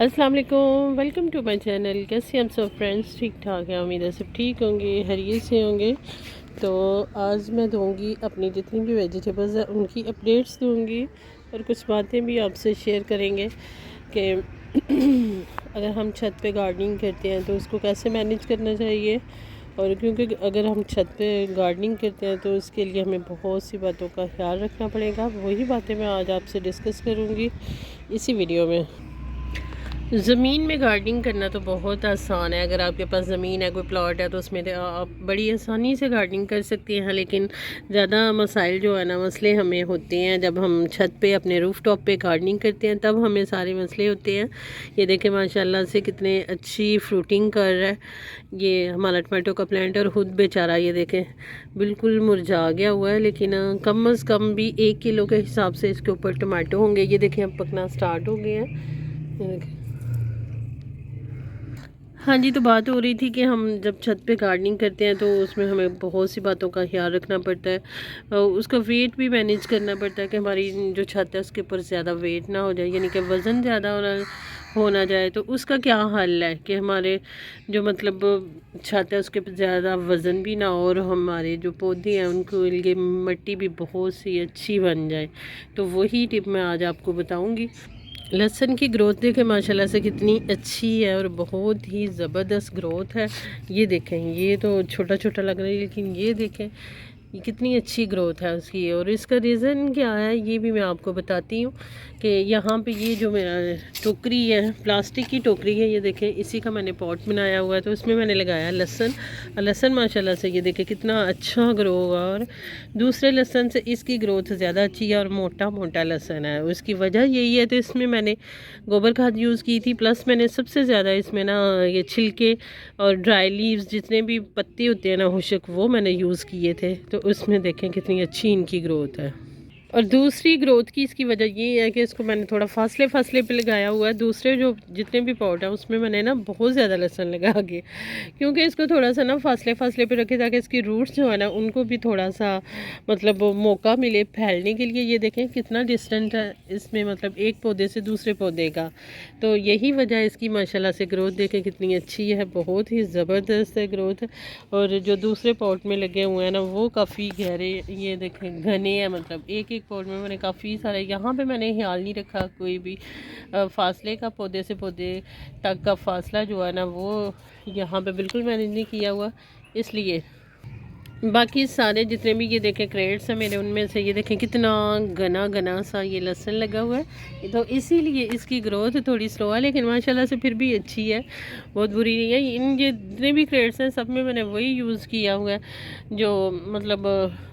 अस्सलाम वालेकुम, welcome to my channel. कैसे हम सब फ्रेंड्स? ठीक ठाक है, उम्मीद है सब ठीक होंगे, खैरियत से होंगे। तो आज मैं दूंगी अपनी जितनी भी वेजिटेबल्स हैं उनकी अपडेट्स दूंगी और कुछ बातें भी आपसे शेयर करेंगे कि अगर हम छत पे गार्डनिंग करते हैं तो उसको कैसे मैनेज करना चाहिए। और क्योंकि अगर हम छत पे गार्डनिंग करते हैं तो उसके लिए हमें बहुत सी बातों का ख्याल रखना पड़ेगा। वही बातें मैं आज आपसे डिस्कस करूँगी इसी वीडियो में। ज़मीन में गार्डनिंग करना तो बहुत आसान है। अगर आपके पास ज़मीन है, कोई प्लॉट है, तो उसमें तो आप बड़ी आसानी से गार्डनिंग कर सकती हैं। लेकिन ज़्यादा मसाइल जो है ना, मसले हमें होते हैं जब हम छत पे अपने रूफ़ टॉप पे गार्डनिंग करते हैं, तब हमें सारे मसले होते हैं। ये देखें माशाल्लाह से कितने अच्छी फ्रूटिंग कर रहा है ये हमारा टमाटो का प्लांट। और खुद बेचारा ये देखें बिल्कुल मुरझा गया हुआ है, लेकिन कम अज़ कम भी 1 किलो के हिसाब से इसके ऊपर टमाटो होंगे। ये देखें अब पकना स्टार्ट हो गए हैं, ये देखें। हाँ जी, तो बात हो रही थी कि हम जब छत पे गार्डनिंग करते हैं तो उसमें हमें बहुत सी बातों का ख्याल रखना पड़ता है। उसका वेट भी मैनेज करना पड़ता है कि हमारी जो छत है उसके ऊपर ज़्यादा वेट ना हो जाए, यानी कि वज़न ज़्यादा हो ना जाए। तो उसका क्या हल है कि हमारे जो मतलब छत है उसके ऊपर ज़्यादा वज़न भी ना हो और हमारे जो पौधे हैं उनको लिए मिट्टी भी बहुत सी अच्छी बन जाए। तो वही टिप मैं आज आपको बताऊँगी। लहसुन की ग्रोथ देखें माशाल्लाह से कितनी अच्छी है और बहुत ही ज़बरदस्त ग्रोथ है। ये देखें, ये तो छोटा छोटा लग रहा है, लेकिन ये देखें ये कितनी अच्छी ग्रोथ है उसकी। और इसका रीज़न क्या है ये भी मैं आपको बताती हूँ कि यहाँ पे ये जो मेरा टोकरी है, प्लास्टिक की टोकरी है, ये देखें इसी का मैंने पॉट बनाया हुआ है। तो इसमें मैंने लगाया लहसुन। लहसुन माशाल्लाह से ये देखें कितना अच्छा ग्रो होगा। और दूसरे लहसुन से इसकी ग्रोथ ज़्यादा अच्छी है और मोटा मोटा लहसुन है। उसकी वजह यही है, तो इसमें मैंने गोबर खाद यूज़ की थी, प्लस मैंने सबसे ज़्यादा इसमें ना ये छिलके और ड्राई लीव्स जितने भी पत्ते होते हैं ना खुश्क, वो मैंने यूज़ किए थे। तो उसमें देखें कितनी अच्छी इनकी ग्रोथ है। और दूसरी ग्रोथ की इसकी वजह ये है कि इसको मैंने थोड़ा फासले फासले पे लगाया हुआ है। दूसरे जो जितने भी पॉट हैं उसमें मैंने ना बहुत ज़्यादा लहसुन लगा के, क्योंकि इसको थोड़ा सा ना फासले फासले पे रखे ताकि इसकी रूट्स जो है ना उनको भी थोड़ा सा मतलब मौका मिले फैलने के लिए। ये देखें कितना डिस्टेंट है इसमें, मतलब एक पौधे से दूसरे पौधे का। तो यही वजह है इसकी माशाल्लाह से ग्रोथ देखें कितनी अच्छी है, बहुत ही ज़बरदस्त है ग्रोथ। और जो दूसरे पॉट में लगे हुए हैं ना वो काफ़ी गहरे, ये देखें घने हैं। मतलब एक एक पॉट में मैंने काफ़ी सारे, यहाँ पे मैंने ख्याल नहीं रखा कोई भी फासले का, पौधे से पौधे तक का फासला जो है ना वो यहाँ पे बिल्कुल मैंने नहीं किया हुआ, इसलिए बाकी सारे जितने भी ये देखें क्रेट्स हैं मेरे, उनमें से ये देखें कितना घना घना सा ये लहसुन लगा हुआ है। तो इसीलिए इसकी ग्रोथ थोड़ी स्लो है, लेकिन माशाल्लाह से फिर भी अच्छी है, बहुत बुरी नहीं है। इन ये जितने भी क्रेट्स हैं सब में मैंने वही यूज़ किया हुआ है जो मतलब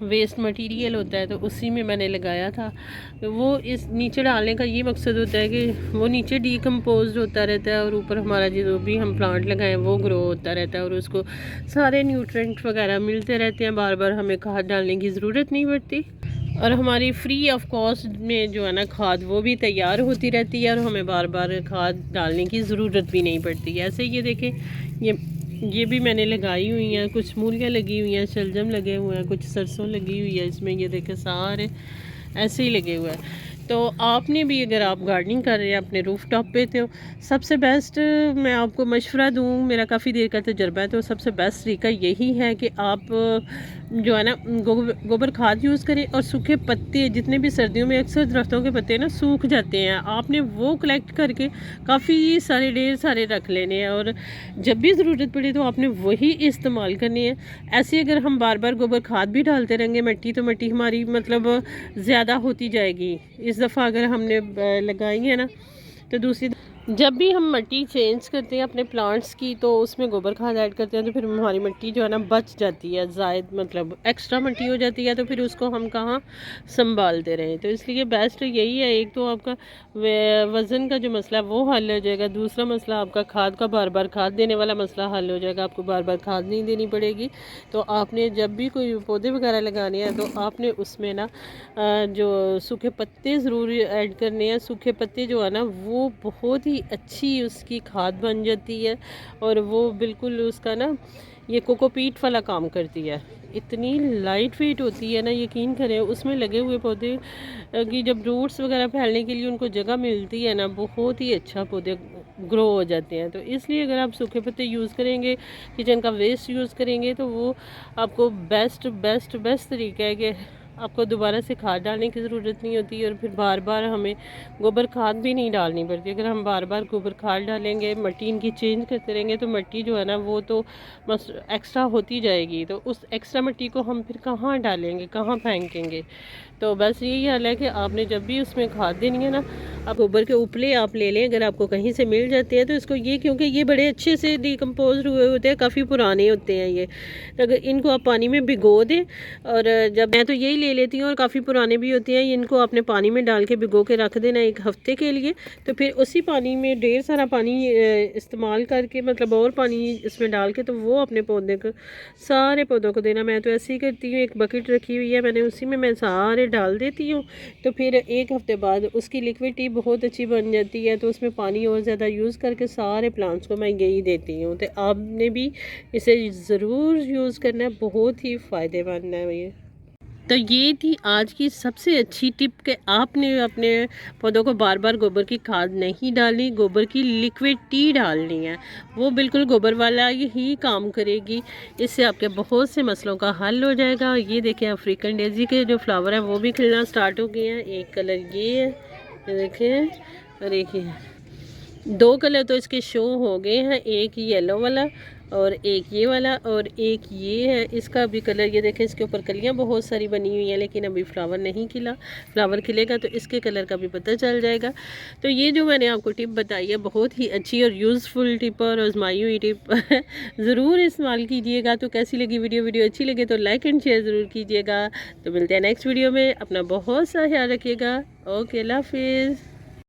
वेस्ट मटेरियल होता है, तो उसी में मैंने लगाया था। तो वो इस नीचे डालने का ये मकसद होता है कि वो नीचे डिकम्पोज होता रहता है और ऊपर हमारा जो भी हम प्लांट लगाएं वो ग्रो होता रहता है और उसको सारे न्यूट्रेंट वगैरह मिलते रहते हैं। बार बार हमें खाद डालने की ज़रूरत नहीं पड़ती और हमारी फ्री ऑफ कॉस्ट में जो है ना खाद वो भी तैयार होती रहती है और हमें बार बार खाद डालने की ज़रूरत भी नहीं पड़ती। ऐसे ये देखें ये भी मैंने लगाई हुई हैं, कुछ मूलियाँ लगी हुई हैं, शलजम लगे हुए हैं, कुछ सरसों लगी हुई है इसमें। ये देखें सारे ऐसे ही लगे हुए हैं। तो आपने भी अगर आप गार्डनिंग कर रहे हैं अपने रूफ टॉप पे, तो सबसे बेस्ट मैं आपको मशवरा दूँ, मेरा काफ़ी देर का तजर्बा है, तो सबसे बेस्ट तरीका यही है कि आप जो है ना गोबर खाद यूज़ करें और सूखे पत्ते, जितने भी सर्दियों में अक्सर दरख्तों के पत्ते ना सूख जाते हैं, आपने वो कलेक्ट करके काफ़ी सारे ढेर सारे रख लेने हैं और जब भी ज़रूरत पड़े तो आपने वही इस्तेमाल करनी है। ऐसे अगर हम बार बार गोबर खाद भी डालते रहेंगे मिट्टी, तो मिट्टी हमारी मतलब ज़्यादा होती जाएगी। इस दफ़ा अगर हमने लगाई है ना, तो दूसरी जब भी हम मिट्टी चेंज करते हैं अपने प्लांट्स की तो उसमें गोबर खाद ऐड करते हैं, तो फिर हमारी मिट्टी जो है ना बच जाती है, ज़ायद मतलब एक्स्ट्रा मिट्टी हो जाती है, तो फिर उसको हम कहाँ संभालते रहें। तो इसलिए बेस्ट यही है, एक तो आपका वज़न का जो मसला है वो हल हो जाएगा, दूसरा मसला आपका खाद का बार बार खाद देने वाला मसला हल हो जाएगा, आपको बार बार खाद नहीं देनी पड़ेगी। तो आपने जब भी कोई पौधे वगैरह लगाने हैं तो आपने उसमें ना जो सूखे पत्ते ज़रूर ऐड करने हैं। सूखे पत्ते जो है ना वो बहुत ही अच्छी उसकी खाद बन जाती है और वो बिल्कुल उसका ना ये कोकोपीट वाला काम करती है। इतनी लाइट वेट होती है ना, यकीन करें उसमें लगे हुए पौधे की जब रूट्स वगैरह फैलने के लिए उनको जगह मिलती है ना, बहुत ही अच्छा पौधे ग्रो हो जाते हैं। तो इसलिए अगर आप सूखे पत्ते यूज़ करेंगे, किचन का वेस्ट यूज़ करेंगे, तो वो आपको बेस्ट बेस्ट बेस्ट तरीका है कि आपको दोबारा से खाद डालने की ज़रूरत नहीं होती और फिर बार बार हमें गोबर खाद भी नहीं डालनी पड़ती। अगर हम बार बार गोबर खाद डालेंगे, मिट्टी इनकी चेंज करते रहेंगे, तो मिट्टी जो है ना वो तो बस एक्स्ट्रा होती जाएगी। तो उस एक्स्ट्रा मिट्टी को हम फिर कहाँ डालेंगे, कहाँ फेंकेंगे। तो बस यही हाल है कि आपने जब भी उसमें खाद देनी है ना, आप गोबर के उपले आप ले लें, अगर आपको कहीं से मिल जाते हैं तो इसको ये, क्योंकि ये बड़े अच्छे से डिकम्पोज हुए होते हैं, काफ़ी पुराने होते हैं ये, तो अगर इनको आप पानी में भिगो दें, और जब मैं तो यही ले लेती हूँ और काफ़ी पुराने भी होते हैं, इनको आपने पानी में डाल के भिगो के रख देना 1 हफ़्ते के लिए। तो फिर उसी पानी में ढेर सारा पानी इस्तेमाल करके, मतलब और पानी इसमें डाल के, तो वो अपने पौधे को, सारे पौधों को देना। मैं तो ऐसे ही करती हूँ, एक बकेट रखी हुई है मैंने, उसी में मैं सारे डाल देती हूँ। तो फिर 1 हफ़्ते बाद उसकी लिक्विडिटी बहुत अच्छी बन जाती है, तो उसमें पानी और ज़्यादा यूज़ करके सारे प्लांट्स को मैं यही देती हूँ। तो आपने भी इसे ज़रूर यूज़ करना है, बहुत ही फ़ायदेमंद है ये। तो ये थी आज की सबसे अच्छी टिप कि आपने अपने पौधों को बार बार गोबर की खाद नहीं डालनी, गोबर की लिक्विड टी डालनी है। वो बिल्कुल गोबर वाला ही काम करेगी। इससे आपके बहुत से मसलों का हल हो जाएगा। ये देखिए, अफ्रीकन डेजी के जो फ्लावर हैं वो भी खिलना स्टार्ट हो गए हैं। एक कलर ये है, देखें, और एक ये, 2 कलर तो इसके शो हो गए हैं, एक येलो वाला और एक ये वाला, और एक ये है, इसका भी कलर ये देखें, इसके ऊपर कलियां बहुत सारी बनी हुई हैं, लेकिन अभी फ्लावर नहीं खिला। फ्लावर खिलेगा तो इसके कलर का भी पता चल जाएगा। तो ये जो मैंने आपको टिप बताई है, बहुत ही अच्छी और यूज़फुल टिप और आजमाई हुई टिप ज़रूर इस्तेमाल कीजिएगा। तो कैसी लगी वीडियो अच्छी लगे तो लाइक एंड शेयर ज़रूर कीजिएगा। तो मिलते हैं नेक्स्ट वीडियो में, अपना बहुत सा ख्याल रखिएगा। ओके, अल्लाह हाफिज़।